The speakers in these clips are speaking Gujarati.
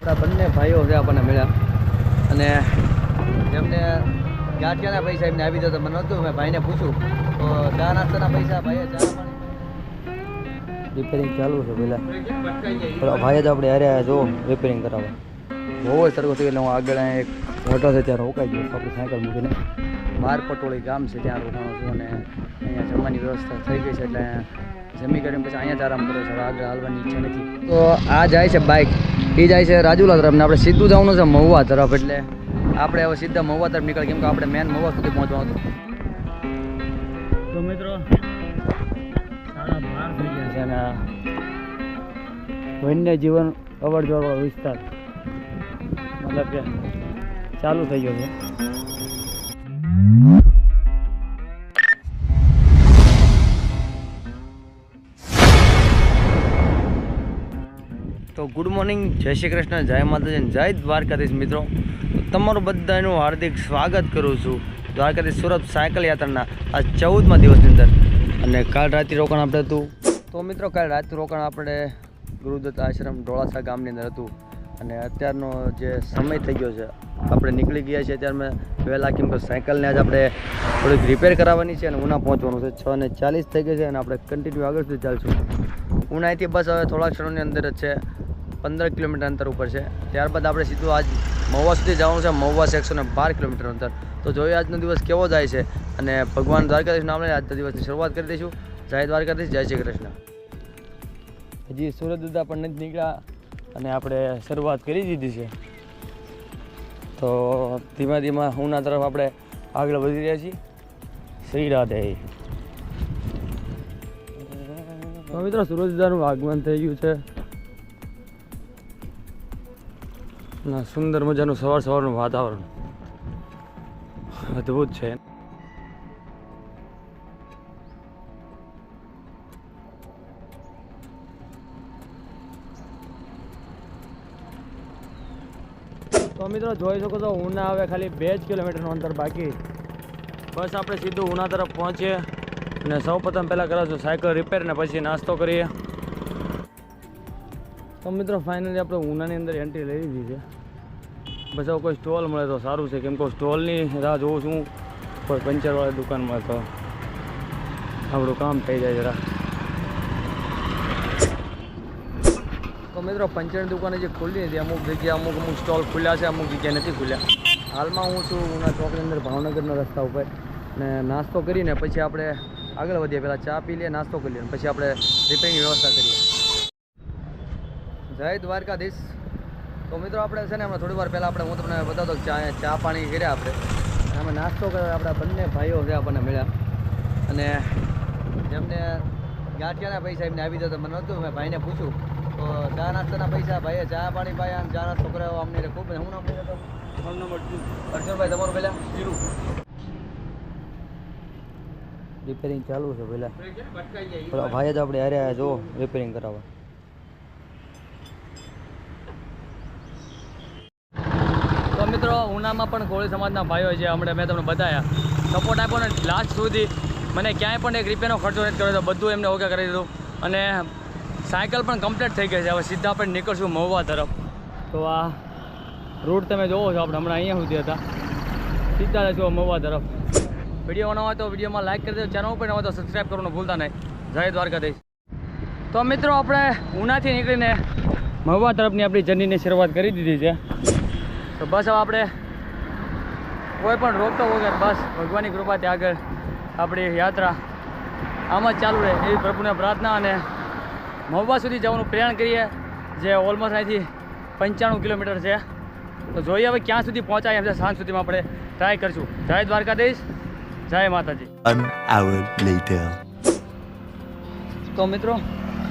બંને ભાઈઓ છે આપણને મળ્યા અને જેમને ગાંઠિયાના પૈસા એમને આવી જતો મને નહોતું. મેં ભાઈને પૂછ્યું તો ચા નાસ્તાના પૈસા ભાઈએ ચા પાણી રિપેરિંગ ચાલુ છે પહેલાં ભાઈ જ આપણે હારે જો રિપેરિંગ કરાવવા બહુ જ સરખું થયું. એટલે હું આગળ એક હોટલ છે ત્યાં રોકાઈ ગયો આપણી સાયકલ મૂકીને. બાર પટોળી ગામ છે ત્યાં રોકાણો છું અને અહીંયા જમવાની વ્યવસ્થા થઈ ગઈ છે એટલે જમી કરીને પછી અહીંયા જ આરામ કરો છો. આગળ હાલવાની ઈચ્છા નથી. તો આ જાય છે બાઇક, એ જાય છે રાજુલા તરફ ને આપણે સીધું જવાનું છે મહુવા તરફ. એટલે આપણે હવે સીધા મહુવા તરફ નીકળે કેમ કે આપણે મેન મહુવા સુધી પહોંચવાનું હતું. તો મિત્રો 12:30 થઈ ગયા છે અને વન્ય જીવન અવર જવર વિસ્તાર મતલબ કે ચાલુ થઈ ગયો છે. તો ગુડ મોર્નિંગ, જય શ્રી કૃષ્ણ, જય માતાજી, જય દ્વારકાધીશ. મિત્રો તમારું બધાનું હાર્દિક સ્વાગત કરું છું દ્વારકાધીશ સુરત સાયકલ યાત્રાના આ 14મા દિવસની અંદર. અને કાલ રાત્રિ રોકાણ આપણે હતું. તો મિત્રો કાલ રાત્રિ રોકાણ આપણે ગુરુદત્ત આશ્રમ ઢોળાસા ગામની અંદર હતું. અને અત્યારનો જે સમય થઈ ગયો છે આપણે નીકળી ગયા છીએ અત્યારે મેં વહેલા કેમ કે સાયકલને આજ આપણે થોડીક રિપેર કરાવવાની છે અને ઉના પહોંચવાનું છે. 6:40 થઈ ગઈ છે અને આપણે કન્ટિન્યુ આગળ સુધી ચાલશું. ઉનાથી બસ હવે થોડા ક્ષણોની અંદર જ છે, 15 કિલોમીટર અંતર ઉપર છે. ત્યારબાદ આપણે સીધું આજ મહુવા સુધી જવાનું છે. મહુવા 112 કિલોમીટર અંતર. તો જોઈએ આજનો દિવસ કેવો જાય છે અને ભગવાન દ્વારકાધીશ નામ લઈને આજના દિવસની શરૂઆત કરી દઈશું. જય દ્વારકાધીશ, જય શ્રી કૃષ્ણ. હજી સુરત દાદા પણ નથી નીકળ્યા અને આપણે શરૂઆત કરી દીધી છે. તો ધીમા ધીમા ઉના તરફ આપણે આગળ વધી રહ્યા છીએ. શ્રી રાધે. તો મિત્રો સુરત દાદાનું આગમન થઈ ગયું છે. ના સુંદર મજાનું સવારનું વાતાવરણ અદ્ભુત છે. તો મિત્રો જોઈ શકો છો ઉના હવે ખાલી 2 જ કિલોમીટરનું અંતર બાકી. બસ આપણે સીધું ઉના તરફ પહોંચીએ અને સૌ પ્રથમ પહેલાં કરાવશું સાયકલ રિપેર ને પછી નાસ્તો કરીએ. તો મિત્રો ફાઇનલી આપણે ઉનાની અંદર એન્ટ્રી લઈ લીધી છે. બસ હવે કોઈ સ્ટોલ મળે તો સારું છે કેમ કે સ્ટોલની રાહ જોઉં છું. કોઈ પંચરવાળી દુકાન મળે તો આપણું કામ થઈ જાય જરા. તો મિત્રો પંચરની દુકાને જે ખુલ્લી હતી અમુક જગ્યાએ અમુક સ્ટોલ ખુલ્યા છે, અમુક જગ્યાએ નથી ખુલ્યા. હાલમાં હું છું ઉના ચોકની અંદર ભાવનગરના રસ્તા ઉપર ને નાસ્તો કરીને પછી આપણે આગળ વધીએ. પહેલાં ચા પી લઈએ, નાસ્તો કરી લઈએ, પછી આપણે રિપેરિંગની વ્યવસ્થા કરીએ. જય દ્વારકાધીશ. તો મિત્રો આપણે છે ને હમણાં થોડી વાર પહેલાં હું તમને બતાવતો ચા પાણી કર્યા આપણે અને અમે નાસ્તો કર્યો. આપણા બંને ભાઈઓ છે આપણને મળ્યા અને જેમને ગાંઠિયાના પૈસા એમને આવી જતો મને નહોતું. મેં ભાઈને પૂછ્યું તો ચા નાસ્તાના પૈસા ભાઈએ ચા પાણી પાયા અને ચા નાસ્તો કરાવ્યો અમને ખૂબ. હું નામ લઈ જતો મારું નામ અર્જુનભાઈ. તમારું પહેલાં જીરું રિપેરિંગ ચાલુ છે. પહેલાં ભાઈ જ આપણે હારે જો રિપેરિંગ કરાવવા. તો મિત્રો ઉનામાં પણ કોળી સમાજના ભાઈઓ છે હમણાં મેં તમને બતાવ્યા. સપોર્ટ આપ્યો ને લાસ્ટ સુધી. મને ક્યાંય પણ એક રૂપિયાનો ખર્ચો નથી કર્યો. તો બધું એમને ઓકે કરી દીધું અને સાયકલ પણ કમ્પ્લીટ થઈ ગઈ છે. હવે સીધા આપણે નીકળશું મહુવા તરફ. તો આ રૂટ તમે જોવો છો. આપણે હમણાં અહીંયા સુધી હતા, સીધા જશું મહુવા તરફ. વિડીયો ન હોય તો વિડીયોમાં લાઈક કરી દેજો, ચેનલ ઉપર ન હોય તો સબસ્ક્રાઈબ કરવાનું ભૂલતા નહીં. જય દ્વારકાધીશ. તો મિત્રો આપણે ઉનાથી નીકળીને મહુવા તરફની આપણી જર્નીની શરૂઆત કરી દીધી છે. તો બસ હવે આપણે કોઈ પણ રોકતો વગર બસ ભગવાનની કૃપાથી આગળ આપણી યાત્રા આમ જ ચાલુ રહે એવી પ્રભુને પ્રાર્થના. અને મહુવા સુધી જવાનું પ્રયાણ કરીએ જે ઓલમોસ્ટ અહીંથી 95 કિલોમીટર છે. તો જોઈએ હવે ક્યાં સુધી પહોંચાય એમ છે. સાંજ સુધીમાં આપણે ટ્રાય કરીશું. જય દ્વારકાધીશ, જય માતાજી. તો મિત્રો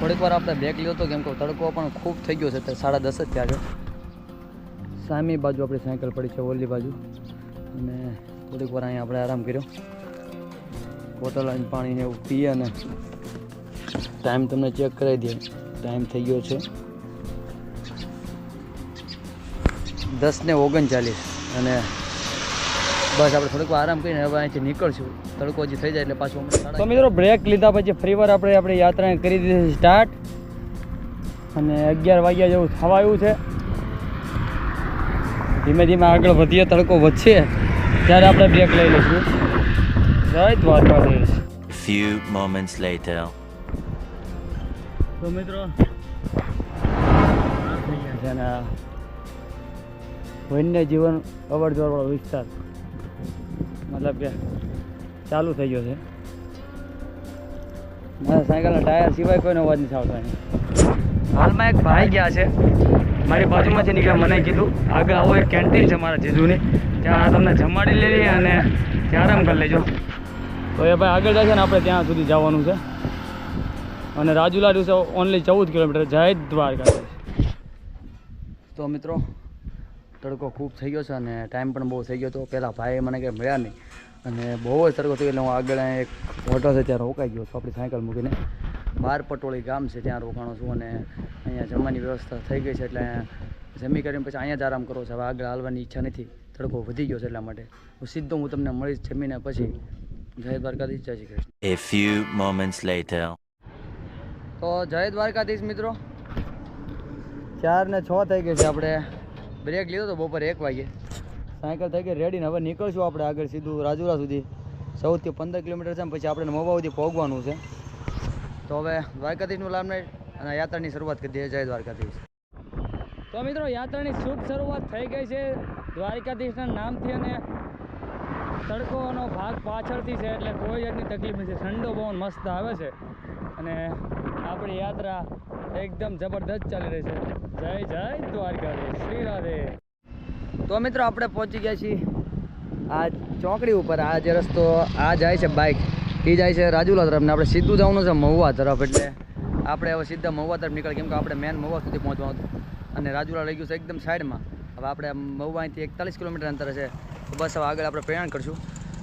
થોડીક વાર આપણે બ્રેક લીધો હતો કેમ કે તડકો પણ ખૂબ થઈ ગયો છે. 10:30 જ થયા છે. સામી બાજુ આપણી સાયકલ પડી છે, ઓલી બાજુ. અને થોડીક વાર અહીંયા આપણે આરામ કર્યો, બોટલ અને પાણીને એવું પીએ અને ટાઈમ તમને ચેક કરાવી દઈએ. ટાઈમ થઈ ગયો છે 10:39 અને બસ આપણે થોડીક વાર આરામ કરીને હવે અહીંથી નીકળશું. તડકો હજી થઈ જાય એટલે પાછું. તો મિત્રો બ્રેક લીધા પછી ફરીવાર આપણે આપણી યાત્રા કરી દીધી સ્ટાર્ટ અને 11 વાગ્યા જેવું થવા આવ્યું છે. ધીમે ધીમે આગળ વધીએ, તડકો વધશે ત્યારે આપણે બ્રેક લઈ લઈશું. જય દ્વારકાધીશ. Few moments later. તો મિત્રો થઈ ગયા છે ને વન્ય જીવન અવર જવર વાળો વિસ્તાર મતલબ કે ચાલુ થઈ ગયો છે. મારા સાયકલના ટાયર સિવાય કોઈનો અવાજ નથી આવતો અહીં. હાલમાં એક ભાઈ ગયા છે મારી બાજુમાંથી નીકળ્યા, મને કીધું આગળ આવો એક કેન્ટીન છે મારા જીજુની, ત્યાં તમને જમાડી લેવી અને ત્યાં આરામ કરી લેજો. તો એ ભાઈ આગળ જાય છે ને આપણે ત્યાં સુધી જવાનું છે. અને રાજુલા દિવસે ઓનલી 14 કિલોમીટર. જય દ્વારકાધીશ. તો મિત્રો તડકો ખૂબ થઈ ગયો છે અને ટાઈમ પણ બહુ થઈ ગયો હતો. પહેલાં ભાઈ મને કંઈ મળ્યા નહીં અને બહુ જ તડકો થઈ ગયો એટલે હું આગળ એક હોટલ છે ત્યાં રોકાઈ ગયો તો આપણી સાયકલ મૂકીને. બાર પટોળી ગામ છે ત્યાં રોકાણો છું અને અહીંયા જમવાની વ્યવસ્થા થઈ ગઈ છે એટલે જમી કરીને પછી અહીંયા જ આરામ કરો છો. હવે આગળ હાલવાની ઈચ્છા નથી, તડકો વધી ગયો છે એટલા માટે. હું તમને મળીશ જમીને પછી. જય દ્વારકાધીશ. જય Shri Krishna. A few moments later. તો જય દ્વારકાધીશ મિત્રો. 4:06 થઈ ગઈ છે. આપણે બ્રેક લીધો તો બપોરે 1 વાગે. સાયકલ થઈ ગઈ રેડી ને હવે નીકળશું આપણે આગળ સીધું રાજુલા સુધી. 14 થી 15 કિલોમીટર છે પછી આપણે મહુવા સુધી પહોંચવાનું છે. તો હવે દ્વારકાધીશનું નામ લઈ અને યાત્રાની શરૂઆત કરી દઈએ. જય દ્વારકાધીશ. તો મિત્રો યાત્રાની શુભ શરૂઆત થઈ ગઈ છે દ્વારકાધીશના નામથી અને તડકોનો ભાગ પાછળથી છે એટલે કોઈ જાતની તકલીફ નથી. ઠંડો પવન મસ્ત આવે છે અને આપણી યાત્રા એકદમ જબરદસ્ત ચાલી રહી છે. જય જય દ્વારકાધીશ. શ્રી રાધે. તો મિત્રો આપણે પહોંચી ગયા છીએ આ ચોકડી ઉપર. આ જે રસ્તો આ જાય છે બાઇક એ જાય છે રાજુલા તરફ ને આપણે સીધું જવાનું છે મહુવા તરફ. એટલે આપણે હવે સીધા મહુવા તરફ નીકળે કેમ કે આપણે મેન મહુવા સુધી પહોંચવાનું હતું અને રાજુલા રહી ગયું છે એકદમ સાઈડમાં. હવે આપણે મહુવા અહીંથી 41 કિલોમીટર અંતર છે. તો બસ હવે આગળ આપણે પ્રયાણ કરશું.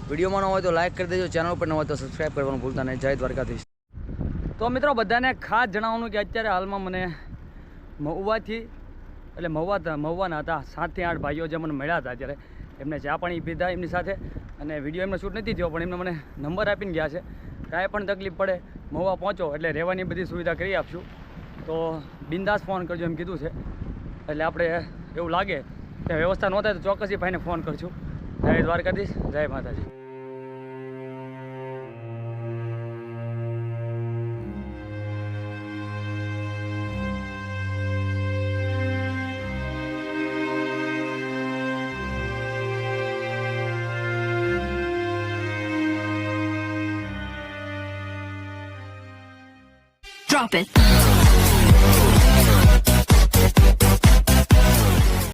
વિડીયોમાં ન હોય તો લાઇક કરી દેજો, ચેનલ ઉપર ન હોય તો સબસ્ક્રાઈબ કરવાનું ભૂલતા નહીં. જય દ્વારકાધીશ. તો મિત્રો બધાને ખાસ જણાવવાનું કે અત્યારે હાલમાં મને મહુવાથી એટલે મહુવાના હતા 7 થી 8 ભાઈઓ જે મને મળ્યા હતા અત્યારે. એમને ચા પાણી પીધા એમની સાથે અને વિડીયો એમને શૂટ નથી થયો પણ એમને મને નંબર આપીને ગયા છે. કાંઈ પણ તકલીફ પડે મહુવા પહોંચો એટલે રહેવાની બધી સુવિધા કરી આપશું. તો બિંદાસ ફોન કરજો એમ કીધું છે. એટલે આપણે એવું લાગે કે વ્યવસ્થા ન થાય તો ચોક્કસથી ભાઈને ફોન કરશું. જય દ્વારકાધીશ. જય માતાજી. Drop it.